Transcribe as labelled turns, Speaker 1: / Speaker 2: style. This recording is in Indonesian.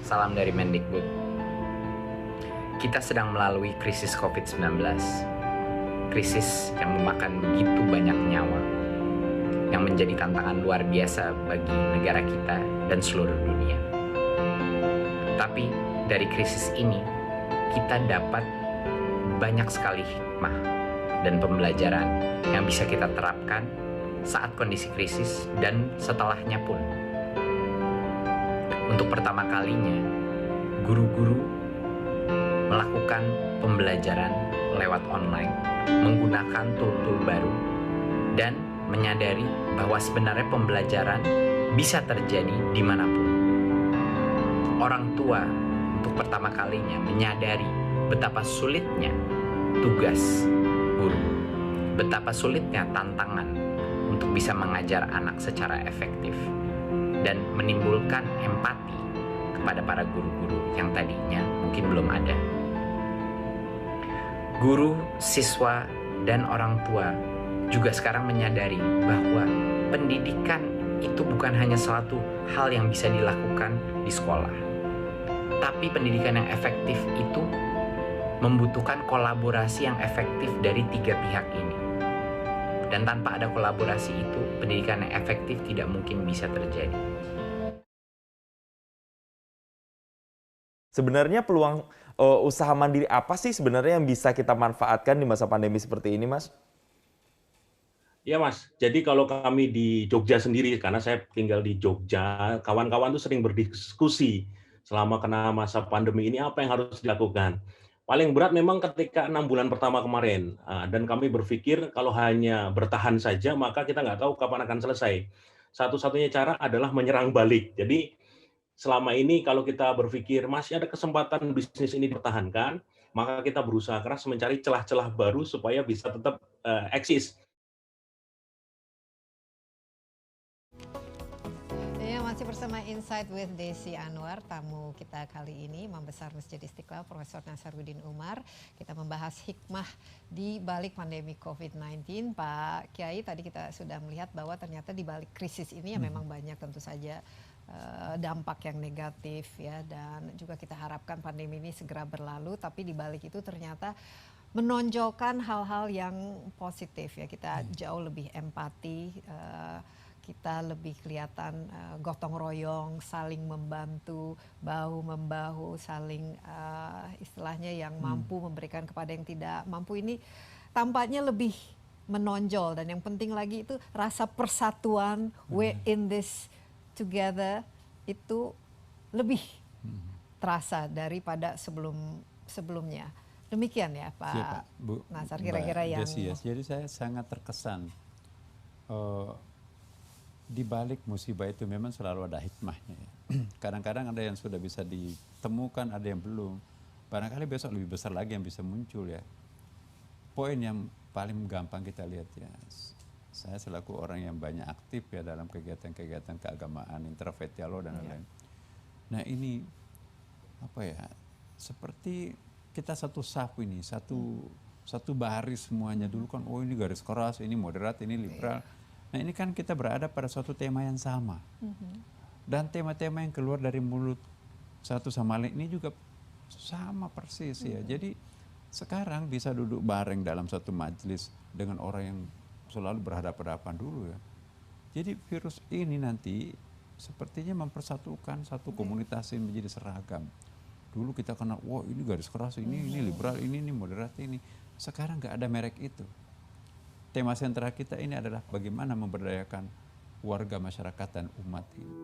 Speaker 1: Salam dari Mendikbud. Kita sedang melalui krisis COVID-19. Krisis yang memakan begitu banyak nyawa, yang menjadi tantangan luar biasa bagi negara kita dan seluruh dunia. Tapi dari krisis ini, kita dapat banyak sekali hikmah dan pembelajaran yang bisa kita terapkan saat kondisi krisis dan setelahnya pun. Untuk pertama kalinya, guru-guru melakukan pembelajaran lewat online, menggunakan tool-tool baru, dan menyadari bahwa sebenarnya pembelajaran bisa terjadi dimanapun. Orang tua untuk pertama kalinya menyadari betapa sulitnya tugas guru, betapa sulitnya tantangan untuk bisa mengajar anak secara efektif, dan menimbulkan empati kepada para guru-guru yang tadinya mungkin belum ada. Guru, siswa, dan orang tua juga sekarang menyadari bahwa pendidikan itu bukan hanya suatu hal yang bisa dilakukan di sekolah. Tapi pendidikan yang efektif itu membutuhkan kolaborasi yang efektif dari tiga pihak ini. Dan tanpa ada kolaborasi itu, pendidikan yang efektif tidak mungkin bisa terjadi.
Speaker 2: Sebenarnya peluang usaha mandiri apa sih sebenarnya yang bisa kita manfaatkan di masa pandemi seperti ini, Mas?
Speaker 3: Iya, Mas. Jadi kalau kami di Jogja sendiri, karena saya tinggal di Jogja, kawan-kawan tuh sering berdiskusi selama kena masa pandemi ini apa yang harus dilakukan. Paling berat memang ketika 6 bulan pertama kemarin, dan kami berpikir kalau hanya bertahan saja, maka kita nggak tahu kapan akan selesai. Satu-satunya cara adalah menyerang balik. Jadi selama ini kalau kita berpikir masih ada kesempatan bisnis ini dipertahankan, maka kita berusaha keras mencari celah-celah baru supaya bisa tetap eksis.
Speaker 4: Masih bersama Insight with Desi Anwar, tamu kita kali ini Imam Besar Masjid Istiqlal Profesor Nasaruddin Umar. Kita membahas hikmah di balik pandemi COVID-19. Pak Kiai, tadi kita sudah melihat bahwa ternyata di balik krisis ini ya memang banyak tentu saja dampak yang negatif ya, dan juga kita harapkan pandemi ini segera berlalu, tapi di balik itu ternyata menonjolkan hal-hal yang positif ya. Kita jauh lebih empati, kita lebih kelihatan gotong royong, saling membantu, bahu-membahu, saling istilahnya yang mampu memberikan kepada yang tidak mampu, ini tampaknya lebih menonjol. Dan yang penting lagi itu rasa persatuan, we in this together, itu lebih terasa daripada sebelumnya. Demikian ya Pak
Speaker 5: Siapa, Bu,
Speaker 4: Nasar, kira-kira yang...
Speaker 5: Desi, ya. Jadi saya sangat terkesan. Di balik musibah itu memang selalu ada hikmahnya. Kadang-kadang ada yang sudah bisa ditemukan, ada yang belum. Barangkali besok lebih besar lagi yang bisa muncul ya. Poin yang paling gampang kita lihat ya, saya selaku orang yang banyak aktif ya dalam kegiatan-kegiatan keagamaan, interfaith dialog dan lain-lain. Nah ini apa ya, seperti kita satu saf ini, satu baris semuanya. Dulu kan oh ini garis keras, ini moderat, ini liberal. Nah ini kan kita berada pada suatu tema yang sama. Dan tema-tema yang keluar dari mulut satu sama lain ini juga sama persis ya. Jadi sekarang bisa duduk bareng dalam satu majelis dengan orang yang selalu berhadapan-hadapan dulu ya. Jadi virus ini nanti sepertinya mempersatukan satu komunitas yang menjadi seragam. Dulu kita kena, wah ini garis keras, ini liberal, ini moderat, ini. Sekarang nggak ada merek itu. Tema sentral kita ini adalah bagaimana memberdayakan warga masyarakat dan umat ini.